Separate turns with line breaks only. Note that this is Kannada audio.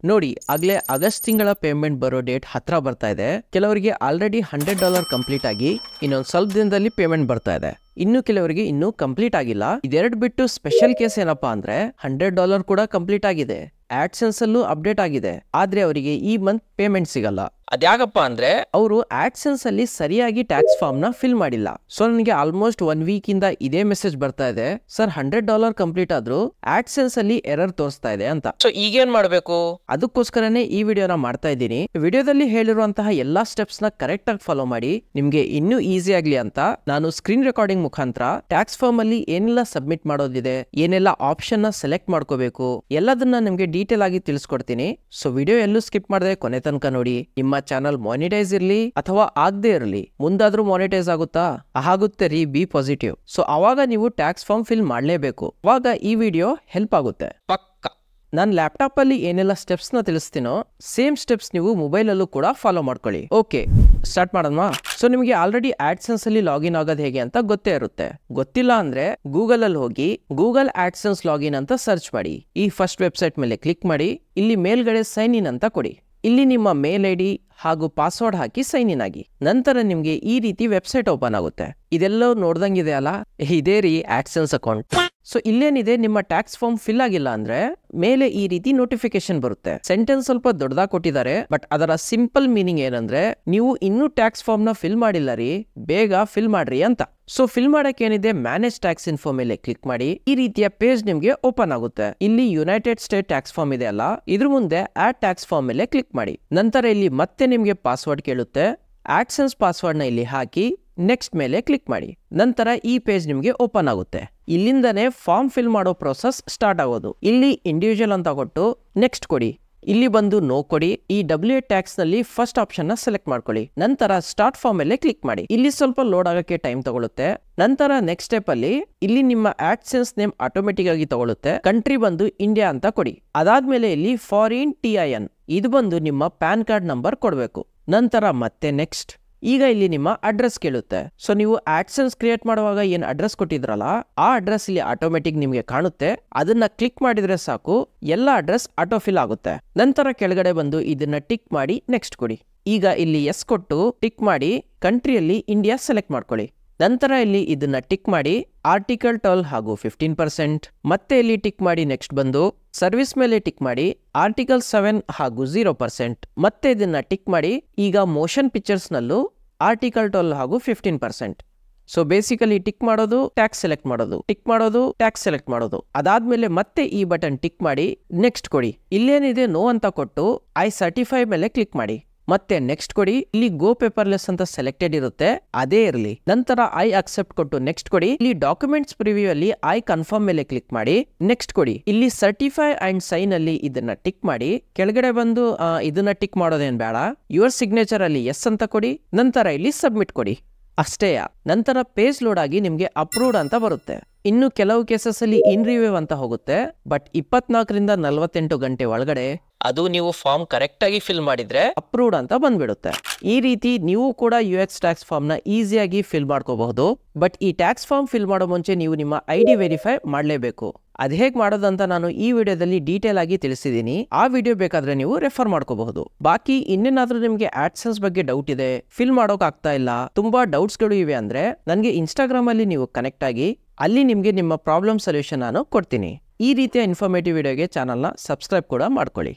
ನೋಡಿ ಆಗ್ಲೇ ಆಗಸ್ಟ್ ತಿಂಗಳ ಪೇಮೆಂಟ್ ಬರೋ ಡೇಟ್ ಹತ್ರ ಬರ್ತಾ ಇದೆ. ಕೆಲವರಿಗೆ ಆಲ್ರೆಡಿ $100 ಕಂಪ್ಲೀಟ್ ಆಗಿ ಇನ್ನೊಂದು ಸ್ವಲ್ಪ ದಿನದಲ್ಲಿ ಪೇಮೆಂಟ್ ಬರ್ತಾ ಇದೆ. ಇನ್ನು ಕೆಲವರಿಗೆ ಇನ್ನೂ ಕಂಪ್ಲೀಟ್ ಆಗಿಲ್ಲ. ಇದೆರಡು ಬಿಟ್ಟು ಸ್ಪೆಷಲ್ ಕೇಸ್ ಏನಪ್ಪಾ ಅಂದ್ರೆ $100 ಕೂಡ ಕಂಪ್ಲೀಟ್ ಆಗಿದೆ, ಆಡ್ಸೆನ್ಸ್ ಅಲ್ಲೂ ಅಪ್ಡೇಟ್ ಆಗಿದೆ, ಆದ್ರೆ ಅವರಿಗೆ ಈ ಮಂತ್ ಪೇಮೆಂಟ್ ಸಿಗಲ್ಲ. ಅದ್ಯಾಗಪ್ಪ ಅಂದ್ರೆ ಅವರು ಆಡ್ಸೆನ್ಸ್ ಅಲ್ಲಿ ಸರಿಯಾಗಿ ಟ್ಯಾಕ್ಸ್ ಫಾರ್ಮ್ ನ ಫಿಲ್ ಮಾಡಿಲ್ಲ. ಸೊ ನನಗೆ ಆಲ್ಮೋಸ್ಟ್ 1 ವೀಕ್ ಇಂದ ಇದೇ ಮೆಸೇಜ್ ಬರ್ತಾ ಇದೆ, ಸರ್ $100 ಕಂಪ್ಲೀಟ್ ಆದ್ರೂ ಆಡ್ಸೆನ್ಸ್ ಅಲ್ಲಿ ಎರರ್ ತೋರಿಸ್ತಾ ಇದೆ ಅಂತ. ಸೊ ಈಗೇನ್ ಮಾಡ್ಬೇಕು? ಅದಕ್ಕೋಸ್ಕರನೇ ಈ ವಿಡಿಯೋನ ಮಾಡ್ತಾ ಇದ್ದೀನಿ. ವಿಡಿಯೋದಲ್ಲಿ ಹೇಳಿರುವಂತಹ ಎಲ್ಲಾ ಸ್ಟೆಪ್ಸ್ ನ ಕರೆಕ್ಟ್ ಆಗಿ ಫಾಲೋ ಮಾಡಿ ನಿಮ್ಗೆ ಇನ್ನೂ ಈಸಿ ಆಗ್ಲಿ ಅಂತ ನಾನು ಸ್ಕ್ರೀನ್ ರೆಕಾರ್ಡಿಂಗ್ ಮುಖಾಂತರ ಟ್ಯಾಕ್ಸ್ ಫಾರ್ಮ್ ಅಲ್ಲಿ ಏನೆಲ್ಲ ಸಬ್ಮಿಟ್ ಮಾಡೋದಿದೆ, ಏನೆಲ್ಲ ಆಪ್ಷನ್ ನ ಸೆಲೆಕ್ಟ್ ಮಾಡ್ಕೋಬೇಕು, ಎಲ್ಲದನ್ನ ನಿಮ್ಗೆ ಡೀಟೇಲ್ ಆಗಿ ತಿಳಿಸ್ಕೊಡ್ತೀನಿ. ಸೊ ವಿಡಿಯೋ ಎಲ್ಲೂ ಸ್ಕಿಪ್ ಮಾಡದೆ ಕೊನೆ ತನಕ ನೋಡಿ. ನಿಮ್ಮ ಚಾನಲ್ ಮಾನಿಟೈಸ್ ಇರ್ಲಿ ಅಥವಾ ಆಗದೆ ಇರಲಿ, ಮುಂದಾದ್ರೂ ಮಾನಿಟೈಸ್ ಆಗುತ್ತಾ? ಆಗುತ್ತೆ ರೀ, ಬಿ ಪಾಸಿಟಿವ್. ಸೊ ಅವಾಗ ನೀವು ಟ್ಯಾಕ್ಸ್ ಫಾರ್ಮ್ ಫಿಲ್ ಮಾಡಲೇಬೇಕು. ಅವಾಗ ಈ ವಿಡಿಯೋ ಹೆಲ್ಪ್ ಆಗುತ್ತೆ ಪಕ್ಕ. ನಾನು ಲ್ಯಾಪ್ಟಾಪ್ ಅಲ್ಲಿ ಏನೆಲ್ಲ ಸ್ಟೆಪ್ಸ್ ನ ತಿಳಿಸ್ತೀನೋ ಸೇಮ್ ಸ್ಟೆಪ್ಸ್ ನೀವು ಮೊಬೈಲ್ ಅಲ್ಲೂ ಕೂಡ ಫಾಲೋ ಮಾಡ್ಕೊಳ್ಳಿ. ಓಕೆ, ಸ್ಟಾರ್ಟ್ ಮಾಡೋಣ. ಸೊ ನಿಮಗೆ ಆಲ್ರೆಡಿ ಆಡ್ಸೆನ್ಸ್ ಅಲ್ಲಿ ಲಾಗಿನ್ ಆಗೋದು ಹೇಗೆ ಅಂತ ಗೊತ್ತೇ ಇರುತ್ತೆ. ಗೊತ್ತಿಲ್ಲ ಅಂದ್ರೆ ಗೂಗಲ್ ಅಲ್ಲಿ ಹೋಗಿ ಗೂಗಲ್ ಆಡ್ಸೆನ್ಸ್ ಲಾಗಿನ್ ಅಂತ ಸರ್ಚ್ ಮಾಡಿ. ಈ ಫಸ್ಟ್ ವೆಬ್ಸೈಟ್ ಮೇಲೆ ಕ್ಲಿಕ್ ಮಾಡಿ. ಇಲ್ಲಿ ಮೇಲ್ಗಡೆ ಸೈನ್ ಇನ್ ಅಂತ ಕೊಡಿ. ಇಲ್ಲಿ ನಿಮ್ಮ ಮೇಲ್ ಐಡಿ ಹಾಗೂ ಪಾಸ್ವರ್ಡ್ ಹಾಕಿ ಸೈನ್ ಇನ್ ಆಗಿ. ನಂತರ ನಿಮ್ಗೆ ಈ ರೀತಿ ವೆಬ್ಸೈಟ್ ಓಪನ್ ಆಗುತ್ತೆ. ಇದೆಲ್ಲೋ ನೋಡ್ದಂಗಿದೆ ಅಲ್ಲ, ಇದೇ ರೀ ಆಡ್ಸೆನ್ಸ್ ಅಕೌಂಟ್. ಸೊ ಇಲ್ಲೇನಿದೆ, ನಿಮ್ಮ ಟ್ಯಾಕ್ಸ್ ಫಾರ್ಮ್ ಫಿಲ್ ಆಗಿಲ್ಲ ಅಂದ್ರೆ ಮೇಲೆ ಈ ರೀತಿ ನೋಟಿಫಿಕೇಶನ್ ಬರುತ್ತೆ. ಸೆಂಟೆನ್ಸ್ ಸ್ವಲ್ಪ ದೊಡ್ಡದಾಗಿ ಕೊಟ್ಟಿದ್ದಾರೆ, ಬಟ್ ಅದರ ಸಿಂಪಲ್ ಮೀನಿಂಗ್ ಏನಂದ್ರೆ ನೀವು ಇನ್ನೂ ಟ್ಯಾಕ್ಸ್ ಫಾರ್ಮ್ ನ ಫಿಲ್ ಮಾಡಿಲ್ಲ ರೀ, ಬೇಗ ಫಿಲ್ ಮಾಡ್ರಿ ಅಂತ. ಸೊ ಫಿಲ್ ಮಾಡಕ್ಕೆ ಏನಿದೆ, ಮ್ಯಾನೇಜ್ ಟ್ಯಾಕ್ಸ್ ಇನ್ಫೋ ಮೇಲೆ ಕ್ಲಿಕ್ ಮಾಡಿ. ಈ ರೀತಿಯ ಪೇಜ್ ನಿಮ್ಗೆ ಓಪನ್ ಆಗುತ್ತೆ. ಇಲ್ಲಿ ಯುನೈಟೆಡ್ ಸ್ಟೇಟ್ ಟ್ಯಾಕ್ಸ್ ಫಾರ್ಮ್ ಇದೆ ಅಲ್ಲ, ಇದ್ರ ಮುಂದೆ ಆಡ್ ಟ್ಯಾಕ್ಸ್ ಫಾರ್ಮ್ ಮೇಲೆ ಕ್ಲಿಕ್ ಮಾಡಿ. ನಂತರ ಇಲ್ಲಿ ಮತ್ತೆ ನಿಮ್ಗೆ ಪಾಸ್ವರ್ಡ್ ಕೇಳುತ್ತೆ. ಆಡ್ಸೆನ್ಸ್ ಪಾಸ್ವರ್ಡ್ ನ ಇಲ್ಲಿ ಹಾಕಿ ನೆಕ್ಸ್ಟ್ ಮೇಲೆ ಕ್ಲಿಕ್ ಮಾಡಿ. ನಂತರ ಈ ಪೇಜ್ ನಿಮ್ಗೆ ಓಪನ್ ಆಗುತ್ತೆ. ಇಲ್ಲಿಂದನೇ ಫಾರ್ಮ್ ಫಿಲ್ ಮಾಡೋ ಪ್ರೋಸೆಸ್ ಸ್ಟಾರ್ಟ್ ಆಗೋದು. ಇಲ್ಲಿ ಇಂಡಿವಿಜುವಲ್ ಅಂತ ಕೊಟ್ಟು ನೆಕ್ಸ್ಟ್ ಕೊಡಿ. ಇಲ್ಲಿ ಬಂದು ನೋ ಕೊಡಿ. ಈ W8 ಟ್ಯಾಕ್ಸ್ ನಲ್ಲಿ ಫಸ್ಟ್ ಆಪ್ಷನ್ ನ ಸೆಲೆಕ್ಟ್ ಮಾಡ್ಕೊಳ್ಳಿ. ನಂತರ ಸ್ಟಾರ್ಟ್ ಫಾರ್ಮ್ ಮೇಲೆ ಕ್ಲಿಕ್ ಮಾಡಿ. ಇಲ್ಲಿ ಸ್ವಲ್ಪ ಲೋಡ್ ಆಗಕ್ಕೆ ಟೈಮ್ ತಗೊಳುತ್ತೆ. ನಂತರ ನೆಕ್ಸ್ಟ್ ಸ್ಟೆಪ್ ಅಲ್ಲಿ ಇಲ್ಲಿ ನಿಮ್ಮ ಆಡ್ಸೆನ್ಸ್ ನೇಮ್ ಆಟೋಮೆಟಿಕ್ ಆಗಿ ತಗೊಳುತ್ತೆ. ಕಂಟ್ರಿ ಬಂದು ಇಂಡಿಯಾ ಅಂತ ಕೊಡಿ. ಅದಾದ್ಮೇಲೆ ಇಲ್ಲಿ ಫಾರಿನ್ TIN ಇದು ಬಂದು ನಿಮ್ಮ ಪ್ಯಾನ್ ಕಾರ್ಡ್ ನಂಬರ್ ಕೊಡ್ಬೇಕು. ನಂತರ ಮತ್ತೆ ನೆಕ್ಸ್ಟ್. ಈಗ ಇಲ್ಲಿ ನಿಮ್ಮ ಅಡ್ರೆಸ್ ಕೇಳುತ್ತೆ. ಸೊ ನೀವು ಆಡ್ಸೆನ್ಸ್ ಕ್ರಿಯೇಟ್ ಮಾಡುವಾಗ ಏನ್ ಅಡ್ರೆಸ್ ಕೊಟ್ಟಿದ್ರಲ್ಲ, ಆ ಅಡ್ರೆಸ್ ಇಲ್ಲಿ ಆಟೋಮೆಟಿಕ್ ನಿಮ್ಗೆ ಕಾಣುತ್ತೆ. ಅದನ್ನ ಕ್ಲಿಕ್ ಮಾಡಿದ್ರೆ ಸಾಕು, ಎಲ್ಲ ಅಡ್ರೆಸ್ ಆಟೋಫಿಲ್ ಆಗುತ್ತೆ. ನಂತರ ಕೆಳಗಡೆ ಬಂದು ಇದನ್ನ ಟಿಕ್ ಮಾಡಿ ನೆಕ್ಸ್ಟ್ ಕೊಡಿ. ಈಗ ಇಲ್ಲಿ ಎಸ್ ಕೊಟ್ಟು ಟಿಕ್ ಮಾಡಿ ಕಂಟ್ರಿಯಲ್ಲಿ ಇಂಡಿಯಾ ಸೆಲೆಕ್ಟ್ ಮಾಡ್ಕೊಳ್ಳಿ. ನಂತರ ಇಲ್ಲಿ ಇದನ್ನ ಟಿಕ್ ಮಾಡಿ ಆರ್ಟಿಕಲ್ 12 ಹಾಗೂ 15%. ಮತ್ತೆ ಇಲ್ಲಿ ಟಿಕ್ ಮಾಡಿ ನೆಕ್ಸ್ಟ್ ಬಂದು ಸರ್ವಿಸ್ ಮೇಲೆ ಟಿಕ್ ಮಾಡಿ ಆರ್ಟಿಕಲ್ 7 ಹಾಗೂ 0%. ಮತ್ತೆ ಇದನ್ನ ಟಿಕ್ ಮಾಡಿ ಈಗ ಮೋಷನ್ ಪಿಕ್ಚರ್ಸ್ ನಲ್ಲೂ ಆರ್ಟಿಕಲ್ 12 ಹಾಗೂ 15%. ಸೊ ಬೇಸಿಕಲಿ ಟಿಕ್ ಮಾಡೋದು, ಟ್ಯಾಕ್ಸ್ ಸೆಲೆಕ್ಟ್ ಮಾಡೋದು, ಟಿಕ್ ಮಾಡೋದು, ಟ್ಯಾಕ್ಸ್ ಸೆಲೆಕ್ಟ್ ಮಾಡೋದು. ಅದಾದ್ಮೇಲೆ ಮತ್ತೆ ಈ ಬಟನ್ ಟಿಕ್ ಮಾಡಿ ನೆಕ್ಸ್ಟ್ ಕೊಡಿ. ಇಲ್ಲೇನಿದೆ ನೋ ಅಂತ ಕೊಟ್ಟು ಐ ಸರ್ಟಿಫೈ ಮೇಲೆ ಕ್ಲಿಕ್ ಮಾಡಿ. ಮತ್ತೆ ನೆಕ್ಸ್ಟ್ ಕೊಡಿ. ಇಲ್ಲಿ ಗೋ ಪೇಪರ್ಲೆಸ್ ಅಂತ ಸೆಲೆಕ್ಟೆಡ್ ಇರುತ್ತೆ, ಅದೇ ಇರಲಿ. ನಂತರ ಐ ಅಕ್ಸೆಪ್ಟ್ ಕೊಟ್ಟು ನೆಕ್ಸ್ಟ್ ಕೊಡಿ. ಇಲ್ಲಿ ಡಾಕ್ಯುಮೆಂಟ್ಸ್ ಪ್ರಿವ್ಯೂ ಅಲ್ಲಿ ಐ ಕನ್ಫರ್ಮ್ ಮೇಲೆ ಕ್ಲಿಕ್ ಮಾಡಿ ನೆಕ್ಸ್ಟ್ ಕೊಡಿ. ಇಲ್ಲಿ ಸರ್ಟಿಫೈ ಅಂಡ್ ಸೈನ್ ಅಲ್ಲಿ ಇದನ್ನ ಟಿಕ್ ಮಾಡಿ. ಕೆಳಗಡೆ ಬಂದು ಇದನ್ನ ಟಿಕ್ ಮಾಡೋದೇನ್ ಬೇಡ, ಯುವರ್ ಸಿಗ್ನೇಚರ್ ಅಲ್ಲಿ ಎಸ್ ಅಂತ ಕೊಡಿ. ನಂತರ ಇಲ್ಲಿ ಸಬ್ಮಿಟ್ ಕೊಡಿ, ಅಷ್ಟೇಯ. ನಂತರ ಪೇಜ್ ಲೋಡ್ ಆಗಿ ನಿಮ್ಗೆ ಅಪ್ರೂವ್ಡ್ ಅಂತ ಬರುತ್ತೆ. ಇನ್ನು ಕೆಲವು ಕೇಸಸ್ ಅಲ್ಲಿ ಇನ್ ರಿವ್ಯೂ ಅಂತ ಹೋಗುತ್ತೆ, ಬಟ್ 24ರಿಂದ 48 ಗಂಟೆ ಒಳಗಡೆ ಅದು ನೀವು ಫಾರ್ಮ್ ಕರೆಕ್ಟ್ ಆಗಿ ಫಿಲ್ ಮಾಡಿದ್ರೆ ಅಪ್ರೂವ್ಡ್ ಅಂತ ಬಂದ್ಬಿಡುತ್ತೆ. ಈ ರೀತಿ ನೀವು ಕೂಡ UX ಟ್ಯಾಕ್ಸ್ ಫಾರ್ಮ್ ನ ಈಸಿಯಾಗಿ ಫಿಲ್ ಮಾಡ್ಕೋಬಹುದು. ಬಟ್ ಈ ಟ್ಯಾಕ್ಸ್ ಫಾರ್ಮ್ ಫಿಲ್ ಮಾಡೋ ಮುಂಚೆ ನೀವು ನಿಮ್ಮ ID ವೆರಿಫೈ ಮಾಡಲೇಬೇಕು. ಅದ್ ಹೇಗ್ ಮಾಡೋದಂತ ನಾನು ಈ ವಿಡಿಯೋದಲ್ಲಿ ಡೀಟೇಲ್ ಆಗಿ ತಿಳಿಸಿದೀನಿ. ಆ ವಿಡಿಯೋ ಬೇಕಾದ್ರೆ ನೀವು ರೆಫರ್ ಮಾಡ್ಕೋಬಹುದು. ಬಾಕಿ ಇನ್ನೇನಾದ್ರೂ ನಿಮ್ಗೆ ಆಡ್ಸೆನ್ಸ್ ಬಗ್ಗೆ ಡೌಟ್ ಇದೆ, ಫಿಲ್ ಮಾಡೋಕ್ ಆಗ್ತಾ ಇಲ್ಲ, ತುಂಬಾ ಡೌಟ್ಸ್ ಗಳು ಇವೆ ಅಂದ್ರೆ ನನಗೆ ಇನ್ಸ್ಟಾಗ್ರಾಮ್ ಅಲ್ಲಿ ನೀವು ಕನೆಕ್ಟ್ ಆಗಿ, ಅಲ್ಲಿ ನಿಮ್ಗೆ ನಿಮ್ಮ ಪ್ರಾಬ್ಲಮ್ ಸೊಲ್ಯೂಷನ್ ನಾನು ಕೊಡ್ತೀನಿ. ಈ ರೀತಿಯ ಇನ್ಫಾರ್ಮೇಟಿವ್ ವಿಡಿಯೋಗೆ ಚಾನಲ್ನ ಸಬ್ಸ್ಕ್ರೈಬ್ ಕೂಡ ಮಾಡ್ಕೊಳ್ಳಿ.